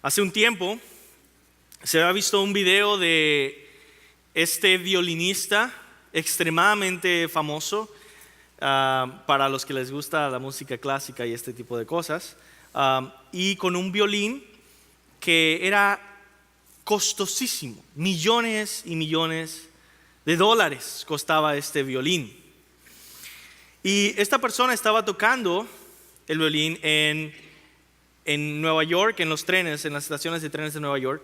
Hace un tiempo se había visto un video de este violinista extremadamente famoso para los que les gusta la música clásica y este tipo de cosas, y con un violín que era costosísimo, millones y millones de dólares costaba este violín. Y esta persona estaba tocando el violín en Nueva York, en los trenes, en las estaciones de trenes de Nueva York,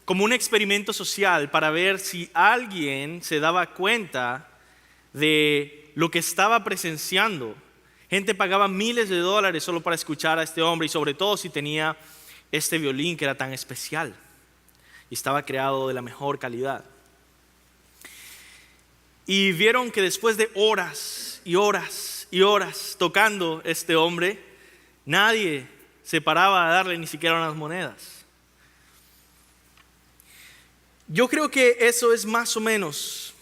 como un experimento social para ver si alguien se daba cuenta de lo que estaba presenciando. Gente pagaba miles de dólares solo para escuchar a este hombre, y sobre todo si tenía este violín que era tan especial y estaba creado de la mejor calidad. Y vieron que después de horas y horas y horas tocando este hombre, nadie se paraba a darle ni siquiera unas monedas. Yo creo que eso es más o menos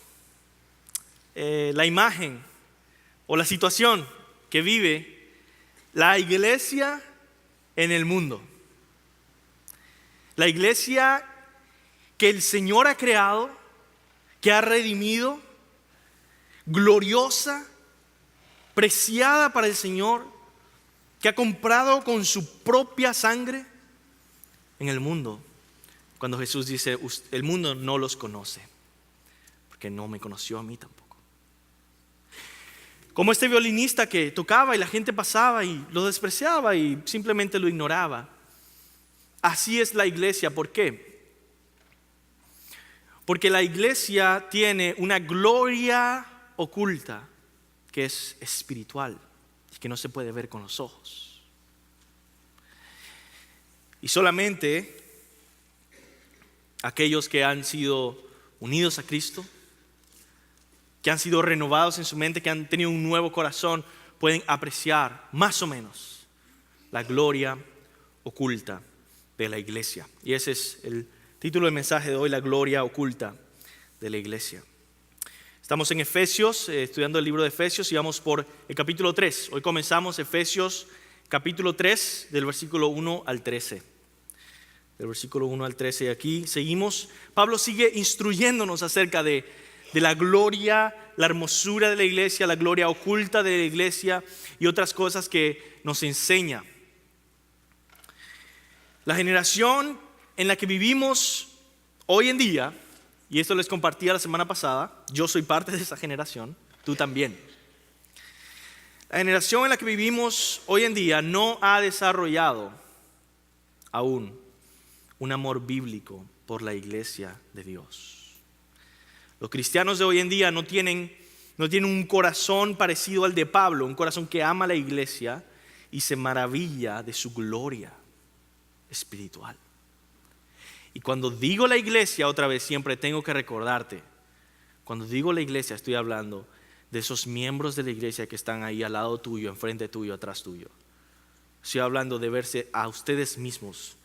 la imagen o la situación que vive la iglesia en el mundo. La iglesia que el Señor ha creado, que ha redimido, gloriosa, preciada para el Señor, que ha comprado con su propia sangre en el mundo. Cuando Jesús dice, el mundo no los conoce, porque no me conoció a mí tampoco. Como este violinista que tocaba y la gente pasaba y lo despreciaba y simplemente lo ignoraba. Así es la iglesia. ¿Por qué? Porque la iglesia tiene una gloria oculta que es espiritual y que no se puede ver con los ojos. Y solamente aquellos que han sido unidos a Cristo, que han sido renovados en su mente, que han tenido un nuevo corazón, pueden apreciar más o menos la gloria oculta de la iglesia. Y ese es el título del mensaje de hoy, la gloria oculta de la iglesia. Estamos en Efesios, estudiando el libro de Efesios, y vamos por el capítulo 3. Hoy comenzamos Efesios capítulo 3, del versículo 1 al 13. Del versículo 1 al 13, y aquí seguimos. Pablo sigue instruyéndonos acerca de la gloria, la hermosura de la iglesia, la gloria oculta de la iglesia y otras cosas que nos enseña. La generación en la que vivimos hoy en día, y esto les compartía la semana pasada, yo soy parte de esa generación, tú también. La generación en la que vivimos hoy en día no ha desarrollado aún un amor bíblico por la iglesia de Dios. Los cristianos de hoy en día no tienen un corazón parecido al de Pablo, un corazón que ama a la iglesia y se maravilla de su gloria espiritual. Y cuando digo la iglesia, otra vez siempre tengo que recordarte, cuando digo la iglesia estoy hablando de esos miembros de la iglesia que están ahí al lado tuyo, enfrente tuyo, atrás tuyo. Estoy hablando de verse a ustedes mismos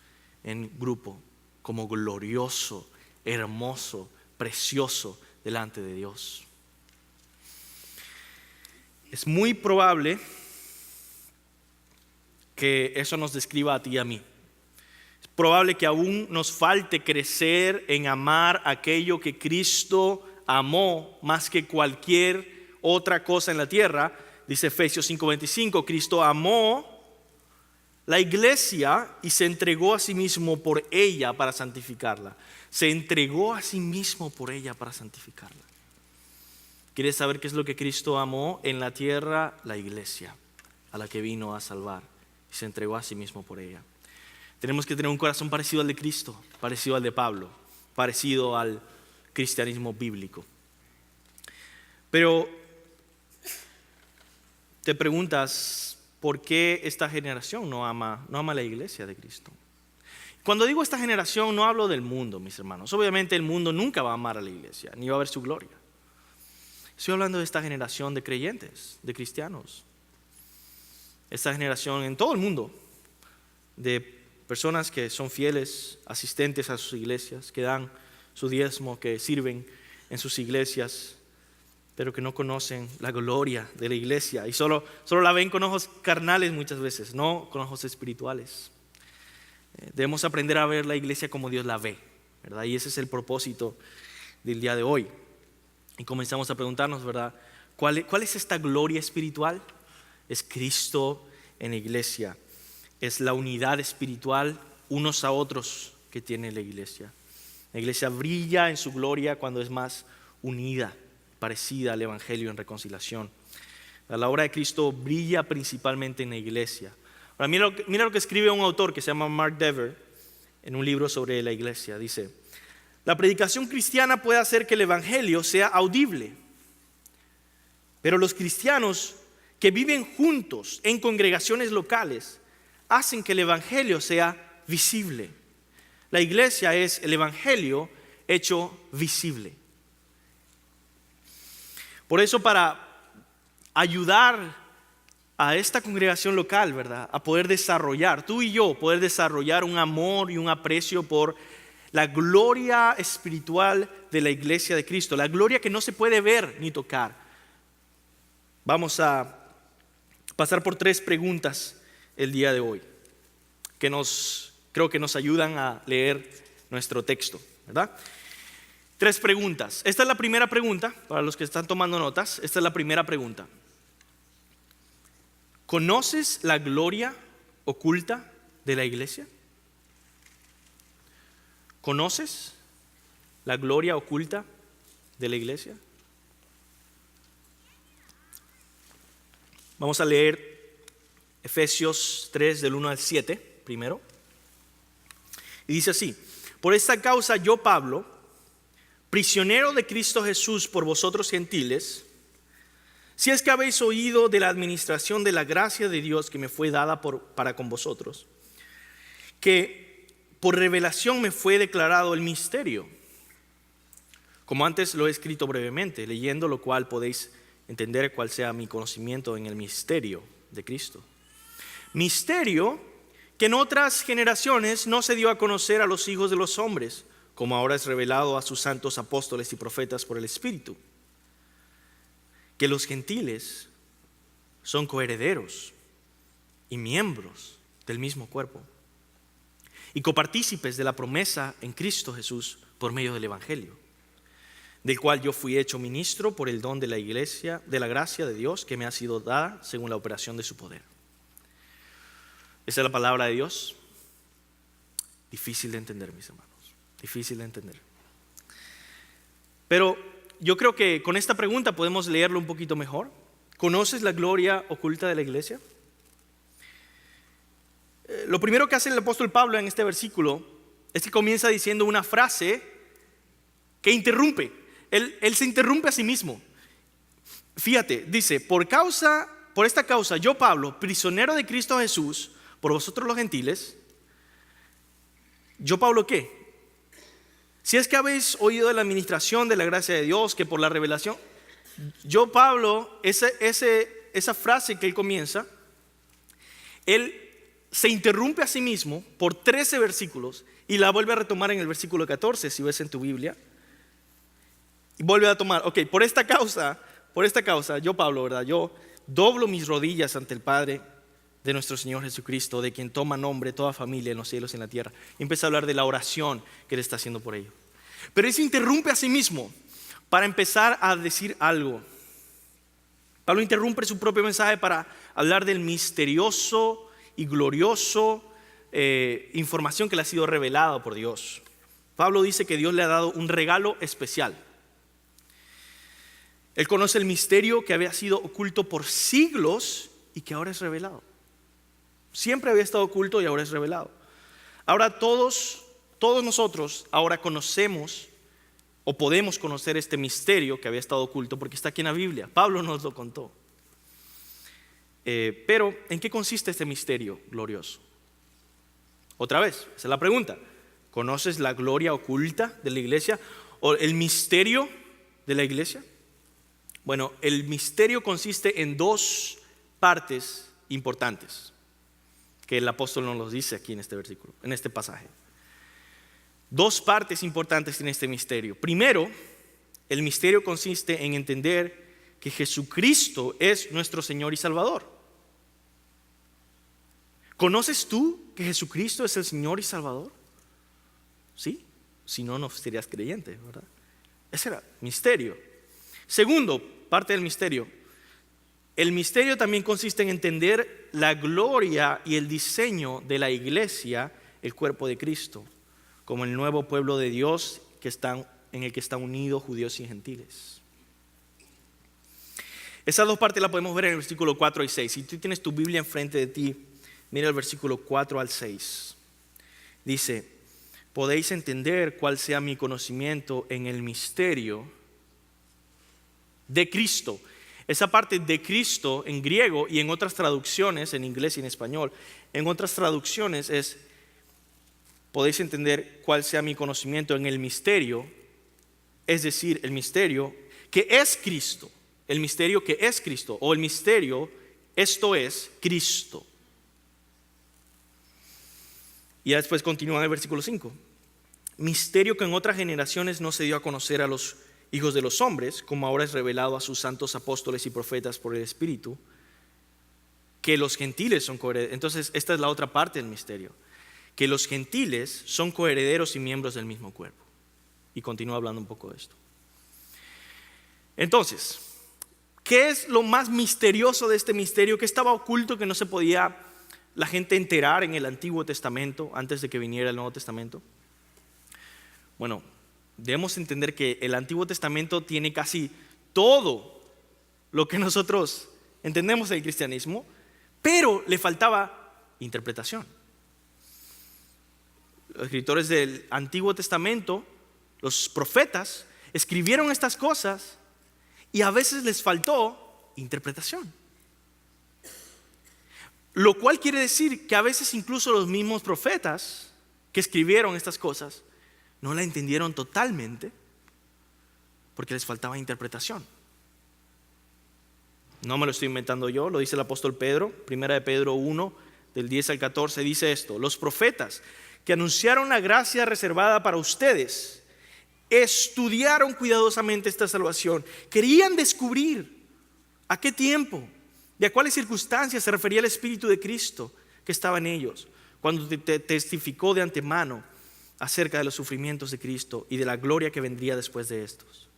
en grupo como glorioso, hermoso, precioso delante de Dios. Es muy probable que eso nos describa a ti y a mí. Es probable que aún nos falte crecer en amar aquello que Cristo amó más que cualquier otra cosa en la tierra. Dice Efesios 5:25, Cristo amó la iglesia y se entregó a sí mismo por ella para santificarla. Se entregó a sí mismo por ella para santificarla. ¿Quieres saber qué es lo que Cristo amó en la tierra? La iglesia, a la que vino a salvar. Y se entregó a sí mismo por ella. Tenemos que tener un corazón parecido al de Cristo, parecido al de Pablo, parecido al cristianismo bíblico. Pero te preguntas, ¿por qué esta generación no ama la iglesia de Cristo? Cuando digo esta generación no hablo del mundo, mis hermanos. Obviamente el mundo nunca va a amar a la iglesia, ni va a ver su gloria. Estoy hablando de esta generación de creyentes, de cristianos. Esta generación en todo el mundo, de personas que son fieles, asistentes a sus iglesias, que dan su diezmo, que sirven en sus iglesias, pero que no conocen la gloria de la iglesia y solo la ven con ojos carnales muchas veces, no con ojos espirituales. Debemos aprender a ver la iglesia como Dios la ve, ¿verdad? Y ese es el propósito del día de hoy. Y comenzamos a preguntarnos, ¿verdad? ¿Cuál es esta gloria espiritual? Es Cristo en la iglesia. Es la unidad espiritual unos a otros que tiene la iglesia. La iglesia brilla en su gloria cuando es más unida, parecida al Evangelio en reconciliación. La obra de Cristo brilla principalmente en la iglesia. Ahora, mira lo que escribe un autor que se llama Mark Dever en un libro sobre la iglesia. Dice: la predicación cristiana puede hacer que el Evangelio sea audible, pero los cristianos que viven juntos en congregaciones locales hacen que el Evangelio sea visible. La iglesia es el Evangelio hecho visible. Por eso, para ayudar a esta congregación local, ¿verdad?, a poder desarrollar, tú y yo, poder desarrollar un amor y un aprecio por la gloria espiritual de la iglesia de Cristo, la gloria que no se puede ver ni tocar. Vamos a pasar por 3 preguntas el día de hoy que creo que nos ayudan a leer nuestro texto, ¿verdad? 3 preguntas. Esta es la primera pregunta, para los que están tomando notas. Esta es la primera pregunta. ¿Conoces la gloria oculta de la iglesia? ¿Conoces la gloria oculta de la iglesia? Vamos a leer Efesios 3 del 1 al 7 primero. Y dice así: por esta causa yo, Pablo, prisionero de Cristo Jesús por vosotros gentiles, si es que habéis oído de la administración de la gracia de Dios que me fue dada para con vosotros, que por revelación me fue declarado el misterio, como antes lo he escrito brevemente, leyendo lo cual podéis entender cuál sea mi conocimiento en el misterio de Cristo. Misterio que en otras generaciones no se dio a conocer a los hijos de los hombres, como ahora es revelado a sus santos apóstoles y profetas por el Espíritu, que los gentiles son coherederos y miembros del mismo cuerpo y copartícipes de la promesa en Cristo Jesús por medio del Evangelio, del cual yo fui hecho ministro por el don de la iglesia, de la gracia de Dios que me ha sido dada según la operación de su poder. Esa es la palabra de Dios. Difícil de entender, mis hermanos, difícil de entender. Pero yo creo que con esta pregunta podemos leerlo un poquito mejor. ¿Conoces la gloria oculta de la iglesia? Lo primero que hace el apóstol Pablo en este versículo es que comienza diciendo una frase que interrumpe. Él se interrumpe a sí mismo. Fíjate, dice: por esta causa yo, Pablo, prisionero de Cristo Jesús, por vosotros los gentiles. ¿Yo, Pablo, qué? Si es que habéis oído de la administración de la gracia de Dios, que por la revelación. Yo, Pablo, esa frase que él comienza, él se interrumpe a sí mismo por 13 versículos y la vuelve a retomar en el versículo 14, si ves en tu Biblia. Y vuelve a tomar, por esta causa, yo, Pablo, ¿verdad?, yo doblo mis rodillas ante el Padre de nuestro Señor Jesucristo, de quien toma nombre toda familia en los cielos y en la tierra. Y empieza a hablar de la oración que él está haciendo por ellos. Pero él se interrumpe a sí mismo para empezar a decir algo. Pablo interrumpe su propio mensaje para hablar del misterioso y glorioso información que le ha sido revelada por Dios. Pablo dice que Dios le ha dado un regalo especial. Él conoce el misterio que había sido oculto por siglos y que ahora es revelado. Siempre había estado oculto y ahora es revelado. Ahora todos nosotros ahora conocemos o podemos conocer este misterio que había estado oculto porque está aquí en la Biblia. Pablo nos lo contó. Pero ¿en qué consiste este misterio glorioso? Otra vez, esa es la pregunta. ¿Conoces la gloria oculta de la iglesia o el misterio de la iglesia? Bueno, el misterio consiste en 2 partes importantes que el apóstol nos los dice aquí en este versículo, en este pasaje. 2 partes importantes en este misterio. Primero, el misterio consiste en entender que Jesucristo es nuestro Señor y Salvador. ¿Conoces tú que Jesucristo es el Señor y Salvador? Sí, si no, no serías creyente, ¿verdad? Ese era misterio. Segundo, parte del misterio. El misterio también consiste en entender la gloria y el diseño de la iglesia, el cuerpo de Cristo, como el nuevo pueblo de Dios en el que están unidos judíos y gentiles. Esas dos partes las podemos ver en el versículo 4 y 6. Si tú tienes tu Biblia enfrente de ti, mira el versículo 4 al 6. Dice: podéis entender cuál sea mi conocimiento en el misterio de Cristo. Esa parte de Cristo en griego y en otras traducciones, en inglés y en español, en otras traducciones es: podéis entender cuál sea mi conocimiento en el misterio, es decir, el misterio que es Cristo, el misterio que es Cristo, o el misterio, esto es Cristo. Y después continúa en el versículo 5. Misterio que en otras generaciones no se dio a conocer a los hijos de los hombres, como ahora es revelado a sus santos apóstoles y profetas por el Espíritu, que los gentiles son coherederos. Entonces esta es la otra parte del misterio, que los gentiles son coherederos y miembros del mismo cuerpo. Y continúa hablando un poco de esto. Entonces, ¿qué es lo más misterioso de este misterio? ¿Qué estaba oculto que no se podía la gente enterar en el Antiguo Testamento antes de que viniera el Nuevo Testamento? Bueno, debemos entender que el Antiguo Testamento tiene casi todo lo que nosotros entendemos del cristianismo, pero le faltaba interpretación. Los escritores del Antiguo Testamento, los profetas, escribieron estas cosas y a veces les faltó interpretación. Lo cual quiere decir que a veces incluso los mismos profetas que escribieron estas cosas no la entendieron totalmente porque les faltaba interpretación. No me lo estoy inventando yo, lo dice el apóstol Pedro, 1 de Pedro 1, del 10 al 14, dice esto: los profetas que anunciaron la gracia reservada para ustedes estudiaron cuidadosamente esta salvación, querían descubrir a qué tiempo, de a cuáles circunstancias se refería el Espíritu de Cristo que estaba en ellos, cuando te testificó de antemano acerca de los sufrimientos de Cristo y de la gloria que vendría después de estos.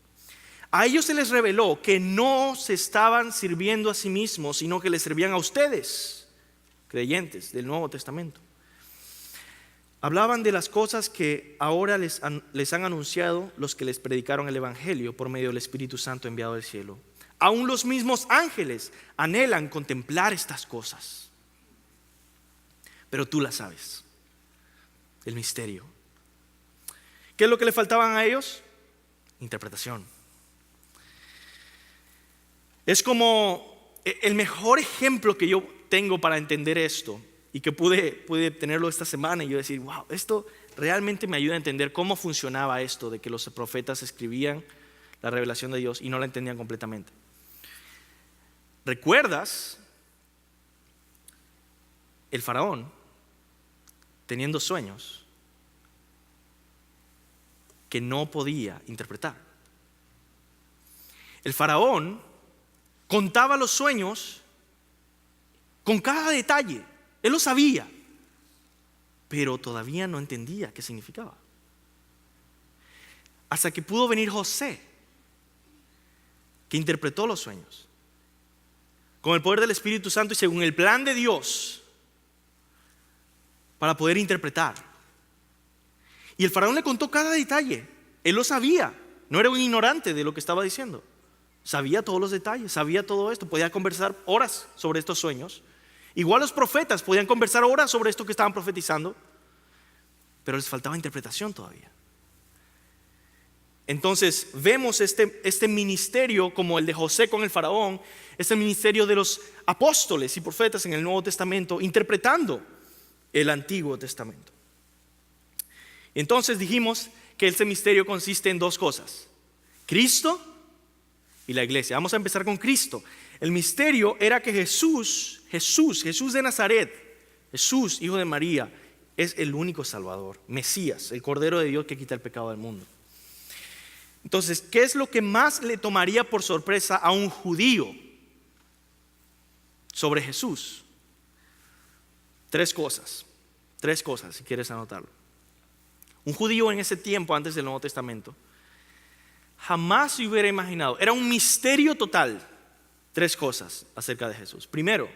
A ellos se les reveló que no se estaban sirviendo a sí mismos, sino que les servían a ustedes, creyentes del Nuevo Testamento. Hablaban de las cosas que ahora les han anunciado los que les predicaron el Evangelio por medio del Espíritu Santo enviado del cielo. Aún los mismos ángeles anhelan contemplar estas cosas, pero tú las sabes, el misterio. ¿Qué es lo que le faltaban a ellos? Interpretación. Es como el mejor ejemplo que yo tengo para entender esto, y que pude tenerlo esta semana y yo decir: wow, esto realmente me ayuda a entender cómo funcionaba esto de que los profetas escribían la revelación de Dios y no la entendían completamente. ¿Recuerdas el faraón teniendo sueños que no podía interpretar? El faraón contaba los sueños con cada detalle. Él lo sabía, pero todavía no entendía qué significaba. Hasta que pudo venir José, que interpretó los sueños con el poder del Espíritu Santo y según el plan de Dios para poder interpretar. Y el faraón le contó cada detalle. Él lo sabía, no era un ignorante de lo que estaba diciendo. Sabía todos los detalles, sabía todo esto, podía conversar horas sobre estos sueños. Igual los profetas podían conversar horas sobre esto que estaban profetizando, pero les faltaba interpretación todavía. Entonces vemos este ministerio como el de José con el faraón, este ministerio de los apóstoles y profetas en el Nuevo Testamento, interpretando el Antiguo Testamento. Entonces dijimos que este misterio consiste en dos cosas: Cristo y la iglesia. Vamos a empezar con Cristo. El misterio era que Jesús de Nazaret, Jesús, hijo de María, es el único Salvador, Mesías, el Cordero de Dios que quita el pecado del mundo. Entonces, ¿qué es lo que más le tomaría por sorpresa a un judío sobre Jesús? Tres cosas. 3 cosas, si quieres anotarlo. Un judío en ese tiempo, antes del Nuevo Testamento, jamás se hubiera imaginado, era un misterio total, 3 cosas acerca de Jesús. Primero,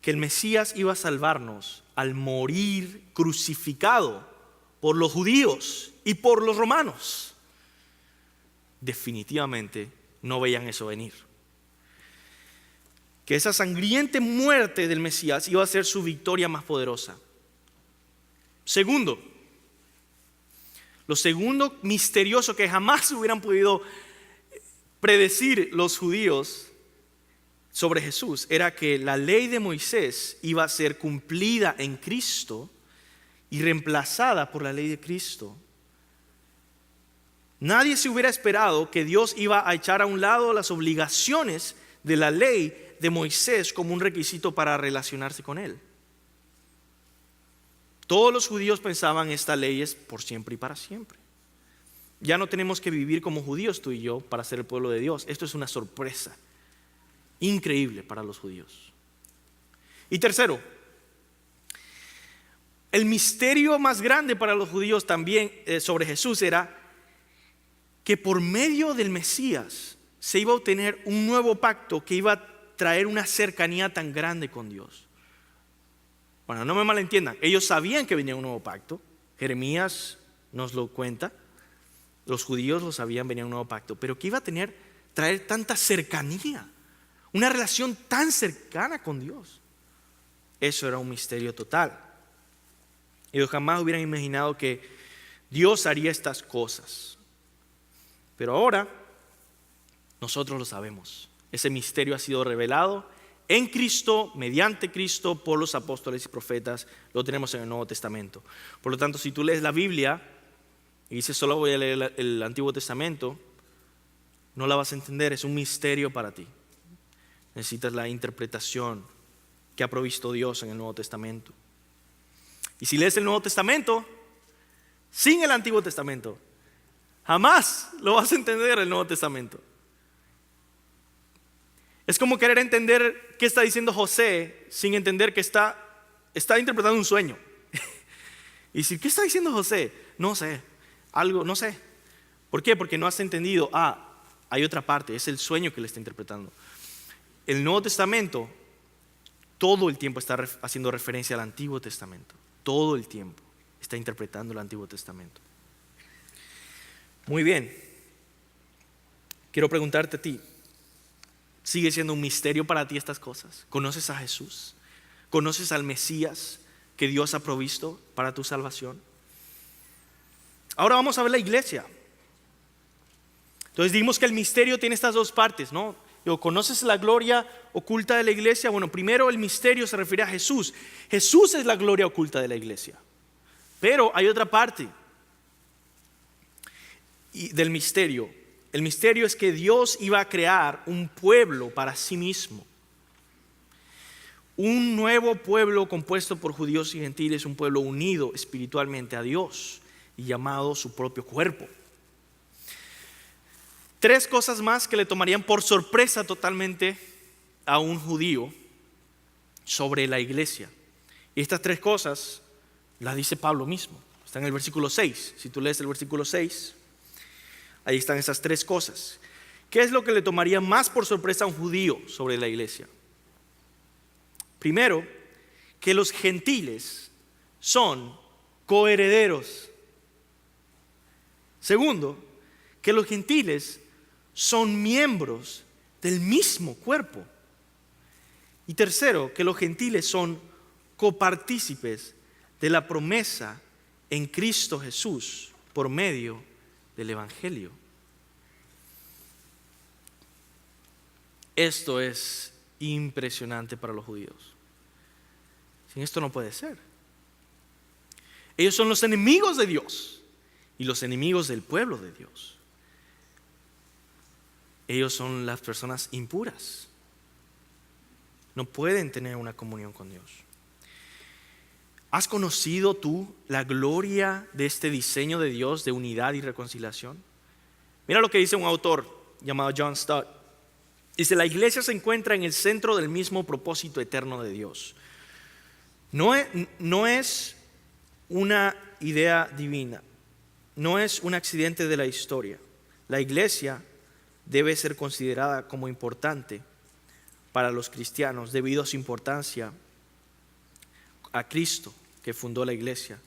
que el Mesías iba a salvarnos al morir crucificado por los judíos y por los romanos. Definitivamente no veían eso venir. Que esa sangrienta muerte del Mesías iba a ser su victoria más poderosa. Segundo, lo segundo misterioso que jamás hubieran podido predecir los judíos sobre Jesús era que la ley de Moisés iba a ser cumplida en Cristo y reemplazada por la ley de Cristo. Nadie se hubiera esperado que Dios iba a echar a un lado las obligaciones de la ley de Moisés como un requisito para relacionarse con él. Todos los judíos pensaban esta ley es por siempre y para siempre. Ya no tenemos que vivir como judíos tú y yo para ser el pueblo de Dios. Esto es una sorpresa increíble para los judíos. Y tercero, el misterio más grande para los judíos también sobre Jesús era que por medio del Mesías se iba a obtener un nuevo pacto que iba a traer una cercanía tan grande con Dios. Bueno, no me malentiendan, ellos sabían que venía un nuevo pacto. Jeremías nos lo cuenta, los judíos lo sabían, venía un nuevo pacto, pero que iba a traer tanta cercanía, una relación tan cercana con Dios. Eso era un misterio total. Ellos jamás hubieran imaginado que Dios haría estas cosas. Pero ahora nosotros lo sabemos. Ese misterio ha sido revelado en Cristo, mediante Cristo, por los apóstoles y profetas. Lo tenemos en el Nuevo Testamento. Por lo tanto, si tú lees la Biblia y dices solo voy a leer el Antiguo Testamento, no la vas a entender, es un misterio para ti. Necesitas la interpretación que ha provisto Dios en el Nuevo Testamento. Y si lees el Nuevo Testamento sin el Antiguo Testamento, jamás lo vas a entender el Nuevo Testamento. Es como querer entender qué está diciendo José sin entender que está interpretando un sueño. Y decir, ¿qué está diciendo José? No sé, no sé. ¿Por qué? Porque no has entendido, hay otra parte, es el sueño que le está interpretando. El Nuevo Testamento todo el tiempo está haciendo referencia al Antiguo Testamento. Todo el tiempo está interpretando el Antiguo Testamento. Muy bien. Quiero preguntarte a ti, ¿sigue siendo un misterio para ti estas cosas? ¿Conoces a Jesús? ¿Conoces al Mesías que Dios ha provisto para tu salvación? Ahora vamos a ver la iglesia. Entonces dijimos que el misterio tiene estas 2 partes, ¿no? ¿Conoces la gloria oculta de la iglesia? Bueno, primero el misterio se refiere a Jesús. Jesús es la gloria oculta de la iglesia. Pero hay otra parte del misterio. El misterio es que Dios iba a crear un pueblo para sí mismo. Un nuevo pueblo compuesto por judíos y gentiles, un pueblo unido espiritualmente a Dios y llamado su propio cuerpo. 3 cosas más que le tomarían por sorpresa totalmente a un judío sobre la iglesia. Y estas 3 cosas las dice Pablo mismo. Está en el versículo 6. Si tú lees el versículo 6, ahí están esas 3 cosas. ¿Qué es lo que le tomaría más por sorpresa a un judío sobre la iglesia? Primero, que los gentiles son coherederos. Segundo, que los gentiles son miembros del mismo cuerpo. Y tercero, que los gentiles son copartícipes de la promesa en Cristo Jesús por medio del Evangelio. Esto es impresionante para los judíos. Sin esto no puede ser. Ellos son los enemigos de Dios y los enemigos del pueblo de Dios. Ellos son las personas impuras. No pueden tener una comunión con Dios. ¿Has conocido tú la gloria de este diseño de Dios de unidad y reconciliación? Mira lo que dice un autor llamado John Stott. Dice, la iglesia se encuentra en el centro del mismo propósito eterno de Dios. No es una idea divina, no es un accidente de la historia. La iglesia debe ser considerada como importante para los cristianos debido a su importancia a Cristo, que fundó la iglesia,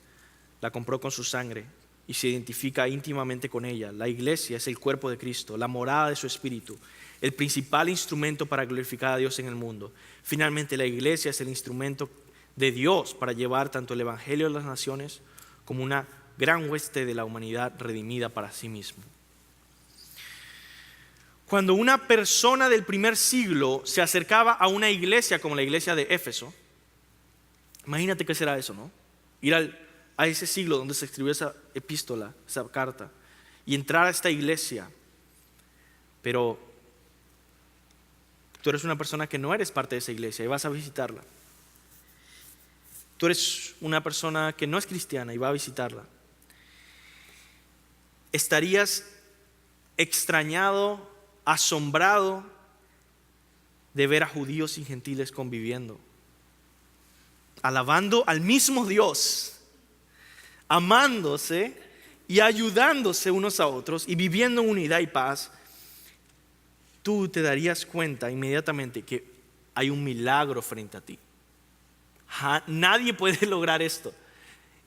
la compró con su sangre y se identifica íntimamente con ella. La iglesia es el cuerpo de Cristo, la morada de su espíritu, el principal instrumento para glorificar a Dios en el mundo. Finalmente, la iglesia es el instrumento de Dios para llevar tanto el evangelio a las naciones como una gran hueste de la humanidad redimida para sí mismo. Cuando una persona del primer siglo se acercaba a una iglesia como la iglesia de Éfeso, imagínate qué será eso, ¿no? Ir a ese siglo donde se escribió esa epístola, esa carta, y entrar a esta iglesia. Pero tú eres una persona que no eres parte de esa iglesia y vas a visitarla. Tú eres una persona que no es cristiana y va a visitarla. Estarías extrañado, asombrado de ver a judíos y gentiles conviviendo, alabando al mismo Dios, amándose y ayudándose unos a otros y viviendo en unidad y paz. Tú te darías cuenta inmediatamente que hay un milagro frente a ti. Nadie puede lograr esto.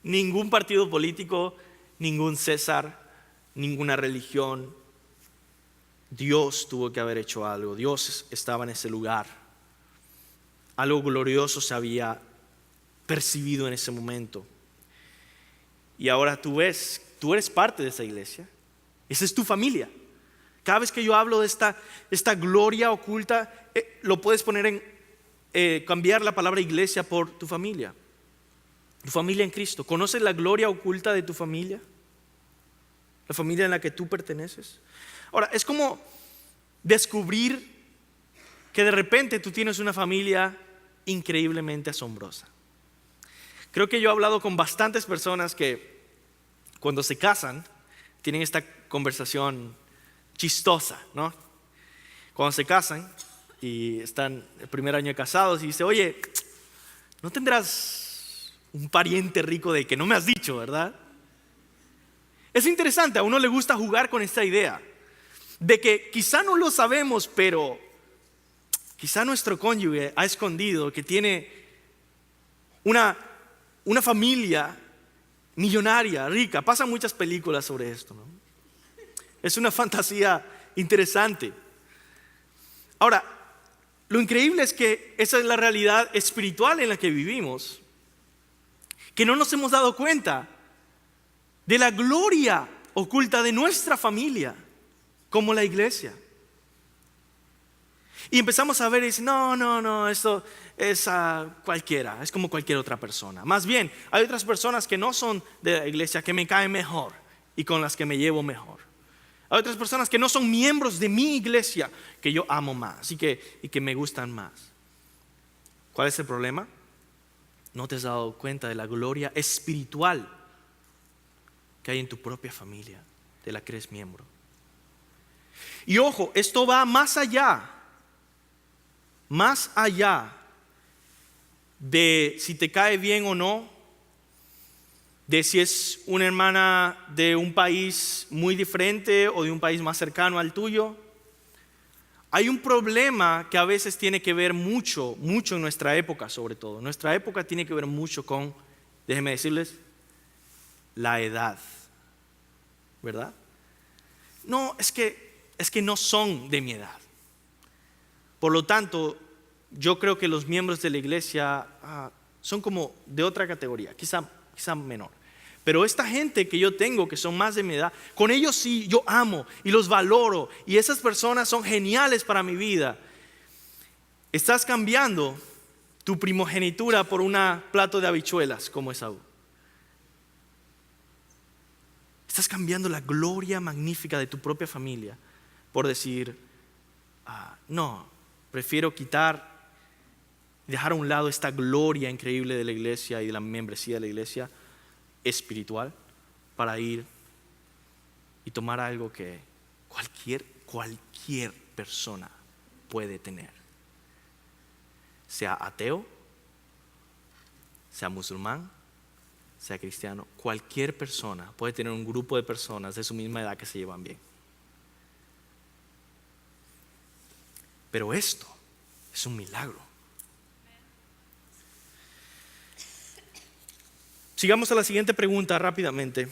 Ningún partido político, ningún César, ninguna religión. Dios tuvo que haber hecho algo. Dios estaba en ese lugar. Algo glorioso se había percibido en ese momento. Y ahora tú eres parte de esa iglesia. Esa es tu familia. Cada vez que yo hablo de esta gloria oculta, lo puedes poner cambiar la palabra iglesia por tu familia en Cristo. ¿Conoces la gloria oculta de tu familia? La familia en la que tú perteneces. Ahora, es como descubrir que de repente tú tienes una familia increíblemente asombrosa. Creo que yo he hablado con bastantes personas que cuando se casan tienen esta conversación chistosa, ¿no? Cuando se casan y están el primer año de casados y dice, oye, ¿no tendrás un pariente rico de que no me has dicho, verdad? Es interesante, a uno le gusta jugar con esta idea de que quizá no lo sabemos, pero quizá nuestro cónyuge ha escondido que tiene una familia millonaria, rica. Pasan muchas películas sobre esto, ¿no? Es una fantasía interesante. Ahora, lo increíble es que esa es la realidad espiritual en la que vivimos, que no nos hemos dado cuenta de la gloria oculta de nuestra familia como la iglesia. Y empezamos a ver y decir, no, esto es cualquiera, es como cualquier otra persona. Más bien, hay otras personas que no son de la iglesia que me caen mejor y con las que me llevo mejor. Hay otras personas que no son miembros de mi iglesia que yo amo más y que me gustan más. ¿Cuál es el problema? No te has dado cuenta de la gloria espiritual que hay en tu propia familia, de la que eres miembro. Y ojo, esto va más allá de si te cae bien o no, de si es una hermana de un país muy diferente o de un país más cercano al tuyo. Hay un problema que a veces tiene que ver mucho en nuestra época, sobre todo. Nuestra época tiene que ver mucho con, déjenme decirles, la edad, ¿verdad? No, es que no son de mi edad. Por lo tanto, yo creo que los miembros de la iglesia son como de otra categoría, quizá menor. Pero esta gente que yo tengo, que son más de mi edad, con ellos sí yo amo y los valoro. Y esas personas son geniales para mi vida. Estás cambiando tu primogenitura por un plato de habichuelas como Esaú. Estás cambiando la gloria magnífica de tu propia familia por decir, no, prefiero dejar a un lado esta gloria increíble de la iglesia y de la membresía de la iglesia espiritual para ir y tomar algo que cualquier persona puede tener, sea ateo sea musulmán, sea cristiano, cualquier persona puede tener un grupo de personas de su misma edad que se llevan bien. Pero esto es un milagro. Sigamos a la siguiente pregunta rápidamente.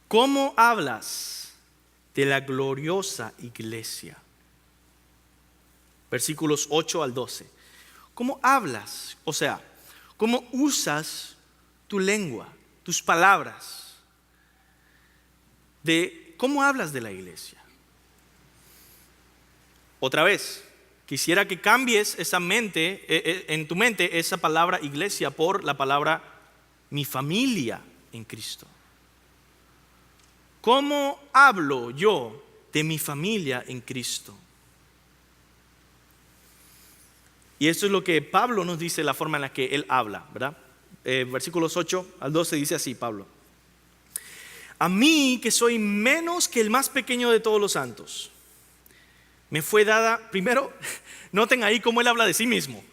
¿Cómo hablas de la gloriosa iglesia? Versículos 8 al 12. ¿Cómo hablas? O sea, ¿cómo usas tu lengua, tus palabras? ¿Cómo hablas de la iglesia? Otra vez, quisiera que cambies en tu mente esa palabra iglesia por la palabra mi familia en Cristo. ¿Cómo hablo yo de mi familia en Cristo? Y esto es lo que Pablo nos dice, la forma en la que él habla, ¿verdad? Versículos 8 al 12 dice así, Pablo. A mí, que soy menos que el más pequeño de todos los santos, me fue dada, primero, noten ahí cómo él habla de sí mismo.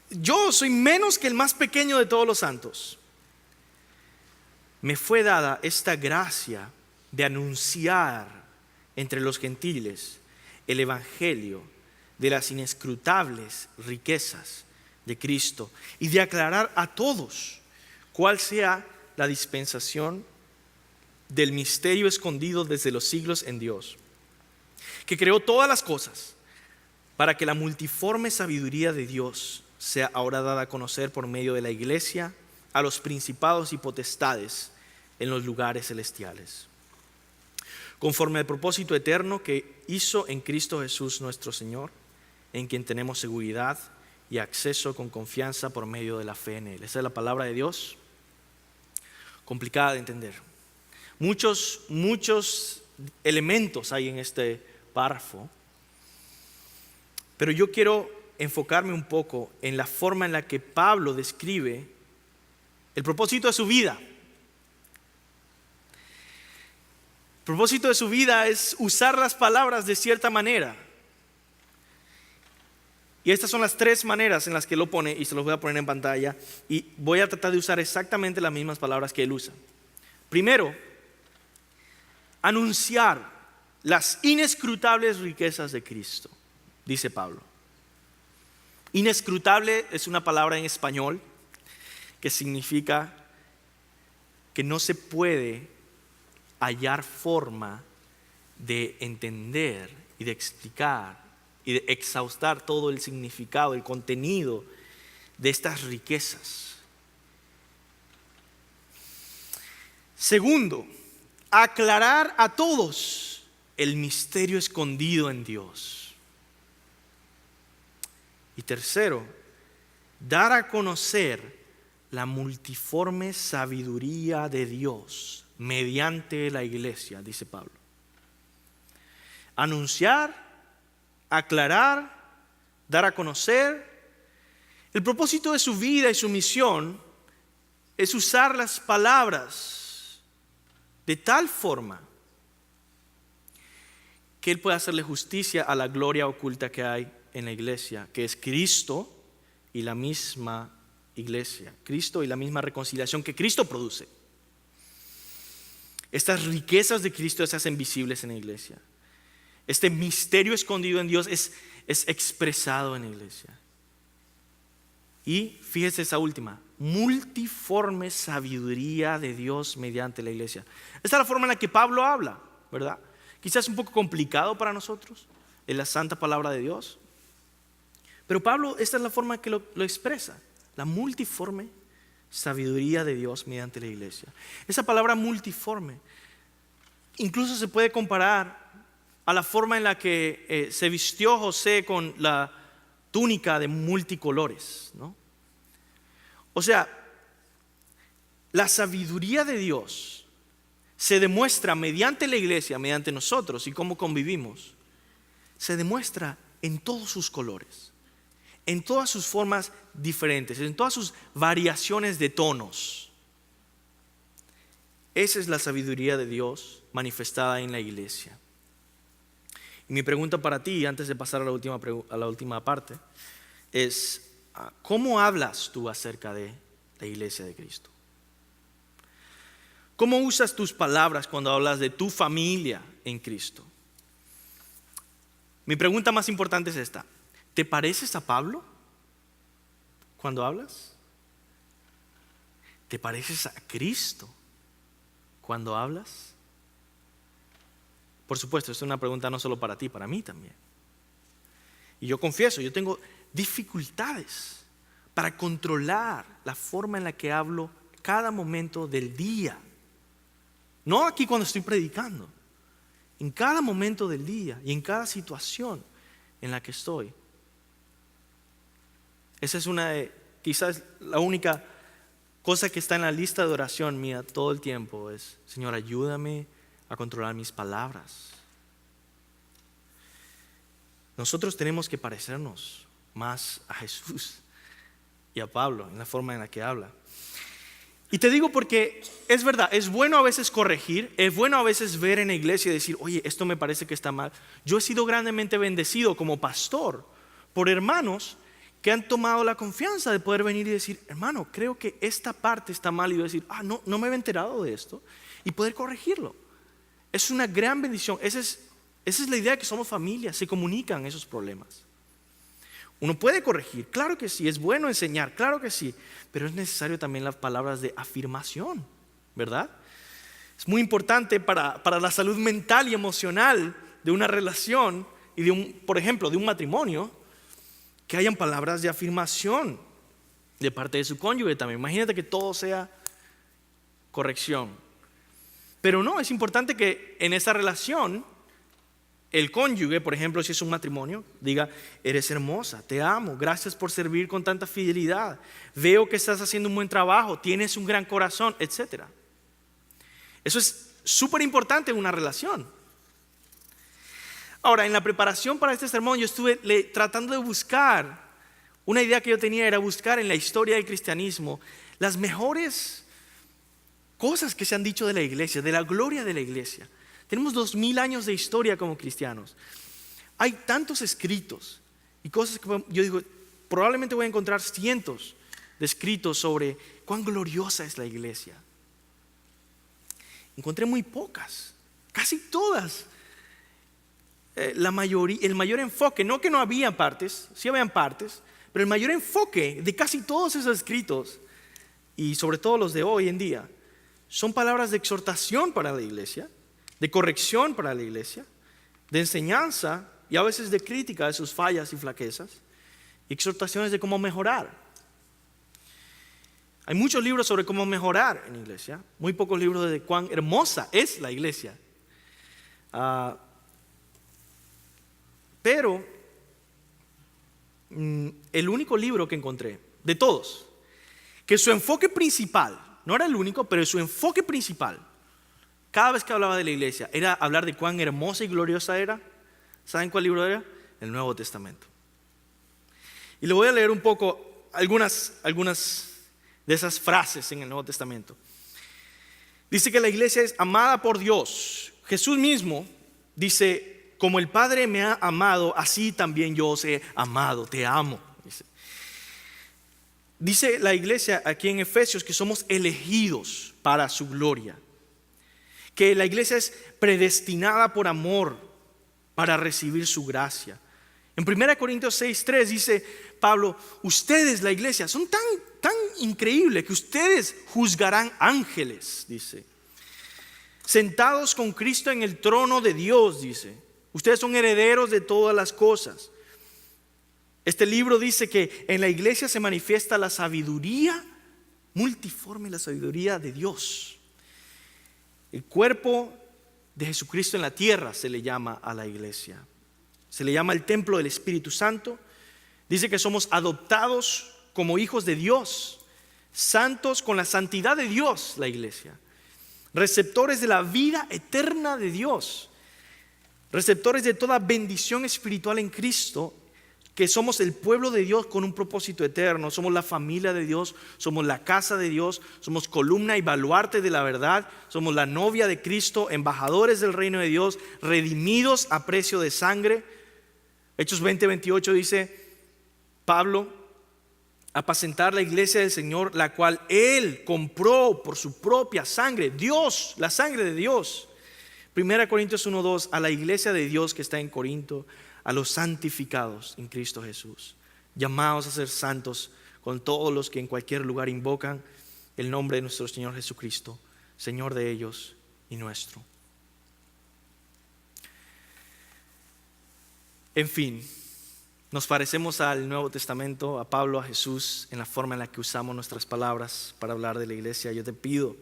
Yo soy menos que el más pequeño de todos los santos. Me fue dada esta gracia de anunciar entre los gentiles el evangelio de las inescrutables riquezas de Cristo y de aclarar a todos cuál sea la dispensación del misterio escondido desde los siglos en Dios, que creó todas las cosas para que la multiforme sabiduría de Dios sea ahora dada a conocer por medio de la iglesia a los principados y potestades en los lugares celestiales, conforme al propósito eterno que hizo en Cristo Jesús nuestro Señor, en quien tenemos seguridad y acceso con confianza por medio de la fe en Él. Esa es la palabra de Dios, complicada de entender. Muchos elementos hay en este párrafo, pero yo quiero enfocarme un poco en la forma en la que Pablo describe el propósito de su vida. El propósito de su vida es usar las palabras de cierta manera. Y estas son las tres maneras en las que lo pone, y se los voy a poner en pantalla, y voy a tratar de usar exactamente las mismas palabras que él usa. Primero, anunciar las inescrutables riquezas de Cristo, dice Pablo. Inescrutable es una palabra en español que significa que no se puede hallar forma de entender y de explicar y de exhaustar todo el significado, el contenido de estas riquezas. Segundo, aclarar a todos el misterio escondido en Dios. Y tercero, dar a conocer la multiforme sabiduría de Dios mediante la iglesia, dice Pablo. Anunciar, aclarar, dar a conocer. El propósito de su vida y su misión es usar las palabras de tal forma que él pueda hacerle justicia a la gloria oculta que hay en la iglesia, que es Cristo y la misma iglesia, Cristo y la misma reconciliación que Cristo produce. Estas riquezas de Cristo se hacen visibles en la iglesia. Este misterio escondido en Dios es expresado en la iglesia. Y fíjese esa última, multiforme sabiduría de Dios mediante la iglesia. Esta es la forma en la que Pablo habla, ¿verdad? Quizás un poco complicado para nosotros, en la santa palabra de Dios. Pero Pablo, esta es la forma en que lo expresa, la multiforme sabiduría de Dios mediante la iglesia. Esa palabra multiforme incluso se puede comparar a la forma en la que se vistió José con la túnica de multicolores, ¿no? O sea, la sabiduría de Dios se demuestra mediante la iglesia, mediante nosotros y cómo convivimos. Se demuestra en todos sus colores, en todas sus formas diferentes, en todas sus variaciones de tonos. Esa es la sabiduría de Dios manifestada en la iglesia. Y mi pregunta para ti, antes de pasar a la última parte, es ¿cómo hablas tú acerca de la iglesia de Cristo? ¿Cómo usas tus palabras cuando hablas de tu familia en Cristo? Mi pregunta más importante es esta: ¿te pareces a Pablo cuando hablas? ¿Te pareces a Cristo cuando hablas? Por supuesto, esta es una pregunta no solo para ti, para mí también. Y yo confieso, yo tengo dificultades para controlar la forma en la que hablo cada momento del día. No aquí cuando estoy predicando, en cada momento del día y en cada situación en la que estoy. Esa es quizás la única cosa que está en la lista de oración mía todo el tiempo es: Señor, ayúdame a controlar mis palabras. Nosotros tenemos que parecernos más a Jesús y a Pablo en la forma en la que habla. Y te digo porque es verdad, es bueno a veces corregir, es bueno a veces ver en la iglesia y decir: oye, esto me parece que está mal. Yo he sido grandemente bendecido como pastor por hermanos que han tomado la confianza de poder venir y decir: hermano, creo que esta parte está mal, y yo decir: no me había enterado de esto, y poder corregirlo. Es una gran bendición. Esa es la idea de que somos familia, se comunican esos problemas. Uno puede corregir, claro que sí, es bueno enseñar, claro que sí, pero es necesario también las palabras de afirmación, ¿verdad? Es muy importante para la salud mental y emocional de una relación y por ejemplo, de un matrimonio, que hayan palabras de afirmación de parte de su cónyuge también. Imagínate que todo sea corrección. Pero no, es importante que en esa relación el cónyuge, por ejemplo, si es un matrimonio, diga: eres hermosa, te amo, gracias por servir con tanta fidelidad, veo que estás haciendo un buen trabajo, tienes un gran corazón, etc. Eso es súper importante en una relación. Ahora, en la preparación para este sermón, yo estuve tratando de buscar, una idea que yo tenía era buscar en la historia del cristianismo las mejores cosas que se han dicho de la iglesia, de la gloria de la iglesia. Tenemos 2000 años de historia como cristianos. Hay tantos escritos y cosas que yo digo, probablemente voy a encontrar cientos de escritos sobre cuán gloriosa es la iglesia. Encontré muy pocas, casi todas. El mayor enfoque, no que no había partes, sí habían partes, pero el mayor enfoque de casi todos esos escritos, y sobre todo los de hoy en día, son palabras de exhortación para la iglesia, de corrección para la iglesia, de enseñanza y a veces de crítica de sus fallas y flaquezas, y exhortaciones de cómo mejorar. Hay muchos libros sobre cómo mejorar en la iglesia, muy pocos libros de cuán hermosa es la iglesia. Pero el único libro que encontré, de todos, que su enfoque principal, no era el único, pero su enfoque principal, cada vez que hablaba de la iglesia, era hablar de cuán hermosa y gloriosa era. ¿Saben cuál libro era? El Nuevo Testamento. Y le voy a leer un poco algunas de esas frases en el Nuevo Testamento. Dice que la iglesia es amada por Dios. Jesús mismo dice: como el Padre me ha amado, así también yo os he amado, te amo. Dice la iglesia aquí en Efesios que somos elegidos para su gloria, que la iglesia es predestinada por amor para recibir su gracia. En 1 Corintios 6:3 dice Pablo: ustedes, la iglesia, son tan increíbles que ustedes juzgarán ángeles, dice. Sentados con Cristo en el trono de Dios, dice. Ustedes son herederos de todas las cosas. Este libro dice que en la iglesia se manifiesta la sabiduría multiforme, la sabiduría de Dios. El cuerpo de Jesucristo en la tierra se le llama a la iglesia. Se le llama el templo del Espíritu Santo. Dice que somos adoptados como hijos de Dios, santos con la santidad de Dios, la iglesia. Receptores de la vida eterna de Dios. Receptores de toda bendición espiritual en Cristo, que somos el pueblo de Dios con un propósito eterno. Somos la familia de Dios, somos la casa de Dios, somos columna y baluarte de la verdad, somos la novia de Cristo, embajadores del reino de Dios, redimidos a precio de sangre. Hechos 20:28 dice: Pablo, apacentar la iglesia del Señor, la cual Él compró por su propia sangre, Dios, la sangre de Dios. 1 Corintios 1:2, a la iglesia de Dios que está en Corinto, a los santificados en Cristo Jesús, llamados a ser santos con todos los que en cualquier lugar invocan el nombre de nuestro Señor Jesucristo, Señor de ellos y nuestro. En fin, nos parecemos al Nuevo Testamento, a Pablo, a Jesús, en la forma en la que usamos nuestras palabras para hablar de la iglesia. Yo te pido,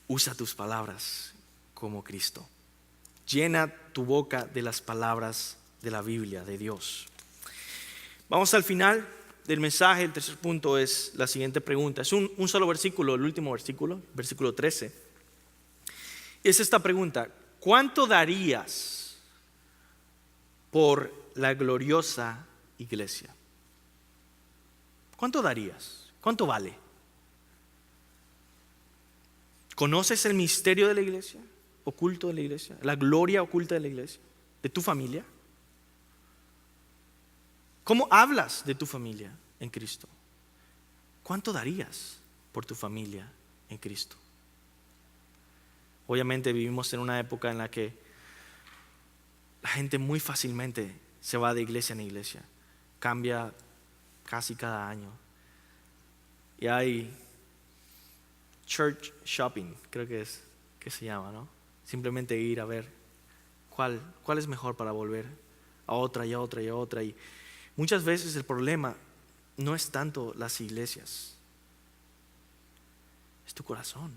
usa tus palabras como Cristo. Llena tu boca de las palabras de la Biblia, de Dios. Vamos al final del mensaje. El tercer punto es la siguiente pregunta. Es un solo versículo, el último versículo, versículo 13. Es esta pregunta: ¿cuánto darías por la gloriosa iglesia? ¿Cuánto darías? ¿Cuánto vale? ¿Conoces el misterio de la iglesia? Oculto de la iglesia, la gloria oculta de la iglesia, de tu familia. ¿Cómo hablas de tu familia en Cristo? ¿Cuánto darías por tu familia en Cristo? Obviamente vivimos en una época en la que la gente muy fácilmente se va de iglesia en iglesia, cambia casi cada año. Y hay church shopping, creo que se llama, ¿no? Simplemente ir a ver cuál es mejor para volver a otra y a otra y a otra. Y muchas veces el problema no es tanto las iglesias, es tu corazón.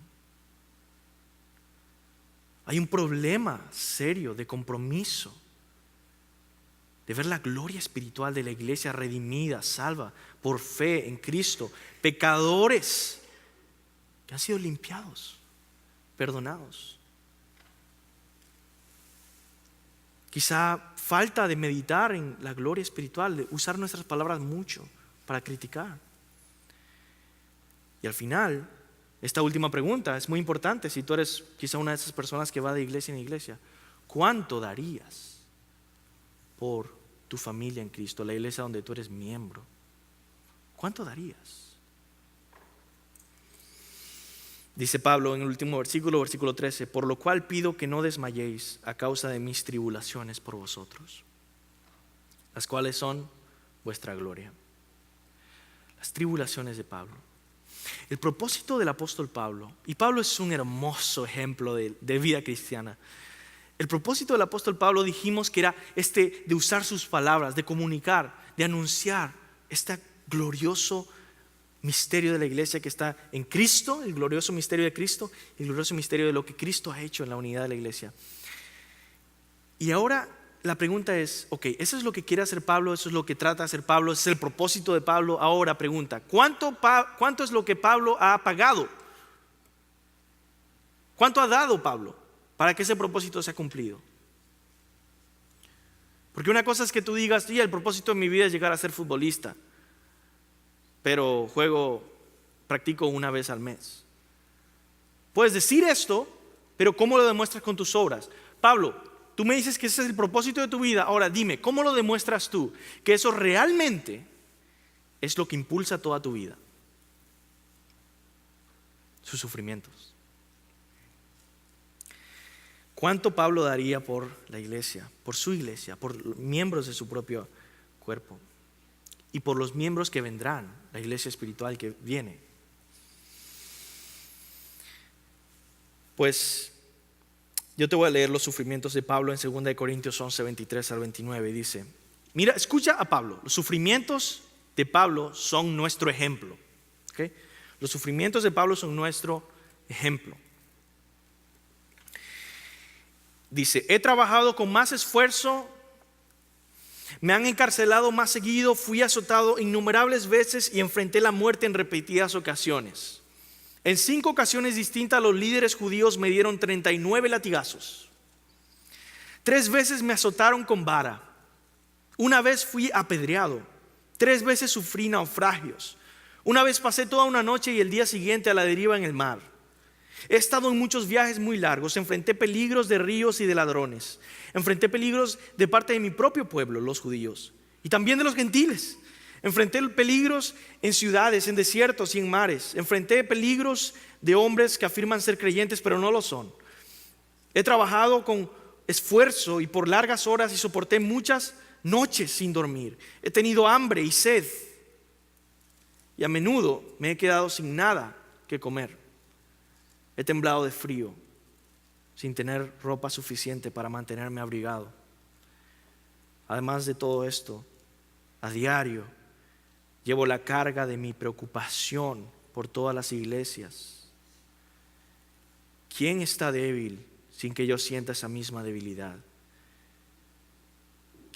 Hay un problema serio de compromiso, de ver la gloria espiritual de la iglesia redimida, salva por fe en Cristo, pecadores que han sido limpiados, perdonados. Quizá falta de meditar en la gloria espiritual, de usar nuestras palabras mucho para criticar. Y al final, esta última pregunta es muy importante. Si tú eres quizá una de esas personas que va de iglesia en iglesia, ¿cuánto darías por tu familia en Cristo, la iglesia donde tú eres miembro? ¿Cuánto darías? Dice Pablo en el último versículo, versículo 13: por lo cual pido que no desmayéis a causa de mis tribulaciones por vosotros, las cuales son vuestra gloria. Las tribulaciones de Pablo. El propósito del apóstol Pablo, y Pablo es un hermoso ejemplo de vida cristiana. El propósito del apóstol Pablo dijimos que era de usar sus palabras, de comunicar, de anunciar este glorioso misterio de la iglesia que está en Cristo, el glorioso misterio de Cristo, el glorioso misterio de lo que Cristo ha hecho en la unidad de la iglesia. Y ahora la pregunta es, ok, eso es lo que quiere hacer Pablo, eso es lo que trata de hacer Pablo, ese es el propósito de Pablo. Ahora pregunta, ¿cuánto es lo que Pablo ha pagado? ¿Cuánto ha dado Pablo para que ese propósito sea cumplido? Porque una cosa es que tú digas, sí, el propósito de mi vida es llegar a ser futbolista, pero practico una vez al mes. Puedes decir esto, pero ¿cómo lo demuestras con tus obras? Pablo, tú me dices que ese es el propósito de tu vida. Ahora dime, ¿cómo lo demuestras tú? Que eso realmente es lo que impulsa toda tu vida. Sus sufrimientos. ¿Cuánto Pablo daría por la iglesia, por su iglesia, por miembros de su propio cuerpo? Y por los miembros que vendrán, la iglesia espiritual que viene. Pues yo te voy a leer los sufrimientos de Pablo en 2 Corintios 11, 23 al 29. Dice, mira, escucha a Pablo. Los sufrimientos de Pablo son nuestro ejemplo. ¿Okay? Los sufrimientos de Pablo son nuestro ejemplo. Dice, he trabajado con más esfuerzo, me han encarcelado más seguido, fui azotado innumerables veces y enfrenté la muerte en repetidas ocasiones. En 5 ocasiones distintas los líderes judíos me dieron 39 latigazos. 3 veces me azotaron con vara. Una vez fui apedreado. 3 veces sufrí naufragios. Una vez pasé toda una noche y el día siguiente a la deriva en el mar. He estado en muchos viajes muy largos, enfrenté peligros de ríos y de ladrones, enfrenté peligros de parte de mi propio pueblo, los judíos, y también de los gentiles. Enfrenté peligros en ciudades, en desiertos y en mares. Enfrenté peligros de hombres que afirman ser creyentes pero no lo son. He trabajado con esfuerzo y por largas horas y soporté muchas noches sin dormir. He tenido hambre y sed y a menudo me he quedado sin nada que comer. He temblado de frío sin tener ropa suficiente para mantenerme abrigado. Además de todo esto, a diario llevo la carga de mi preocupación por todas las iglesias. ¿Quién está débil sin que yo sienta esa misma debilidad?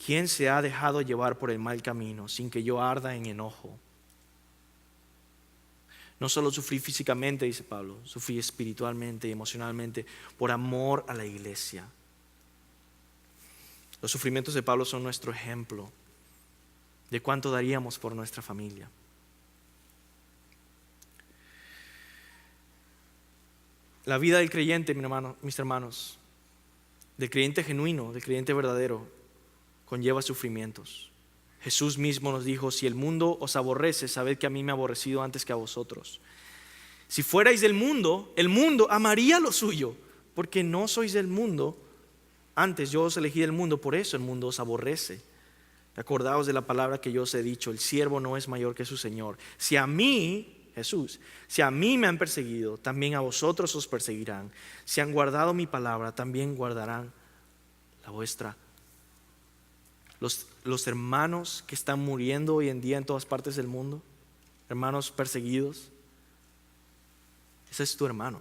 ¿Quién se ha dejado llevar por el mal camino sin que yo arda en enojo? No solo sufrí físicamente, dice Pablo, sufrí espiritualmente y emocionalmente por amor a la iglesia. Los sufrimientos de Pablo son nuestro ejemplo de cuánto daríamos por nuestra familia. La vida del creyente, mis hermanos, del creyente genuino, del creyente verdadero, conlleva sufrimientos. Jesús mismo nos dijo: si el mundo os aborrece, sabed que a mí me ha aborrecido antes que a vosotros. Si fuerais del mundo, el mundo amaría lo suyo, porque no sois del mundo. Antes yo os elegí del mundo, por eso el mundo os aborrece. Acordaos de la palabra que yo os he dicho: el siervo no es mayor que su Señor. Si a mí, Jesús, si a mí me han perseguido, también a vosotros os perseguirán. Si han guardado mi palabra, también guardarán la vuestra. Los hermanos que están muriendo hoy en día en todas partes del mundo, hermanos perseguidos, ese es tu hermano.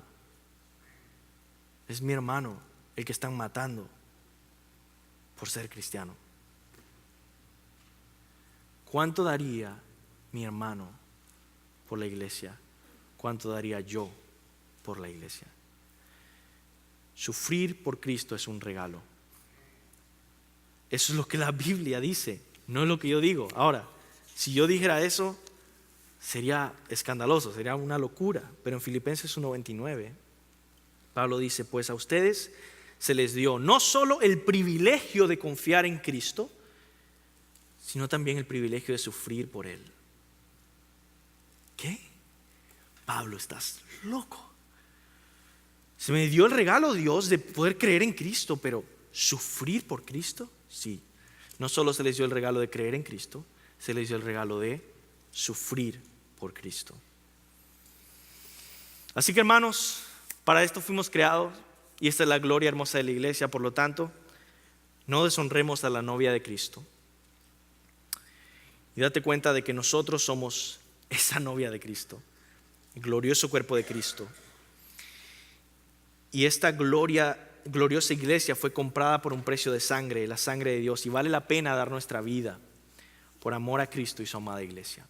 Es mi hermano el que están matando por ser cristiano. ¿Cuánto daría mi hermano por la iglesia? ¿Cuánto daría yo por la iglesia? Sufrir por Cristo es un regalo. Eso es lo que la Biblia dice, no es lo que yo digo. Ahora, si yo dijera eso, sería escandaloso, sería una locura. Pero en Filipenses 1:29, Pablo dice: pues a ustedes se les dio no solo el privilegio de confiar en Cristo, sino también el privilegio de sufrir por Él. ¿Qué? Pablo, estás loco. Se me dio el regalo, Dios, de poder creer en Cristo, pero ¿sufrir por Cristo? Sí. No solo se les dio el regalo de creer en Cristo, se les dio el regalo de sufrir por Cristo. Así que, hermanos, para esto fuimos creados y esta es la gloria hermosa de la iglesia. Por lo tanto, no deshonremos a la novia de Cristo. Y date cuenta de que nosotros somos esa novia de Cristo, el glorioso cuerpo de Cristo. Y esta gloriosa iglesia fue comprada por un precio de sangre, la sangre de Dios. Y vale la pena dar nuestra vida por amor a Cristo y su amada iglesia.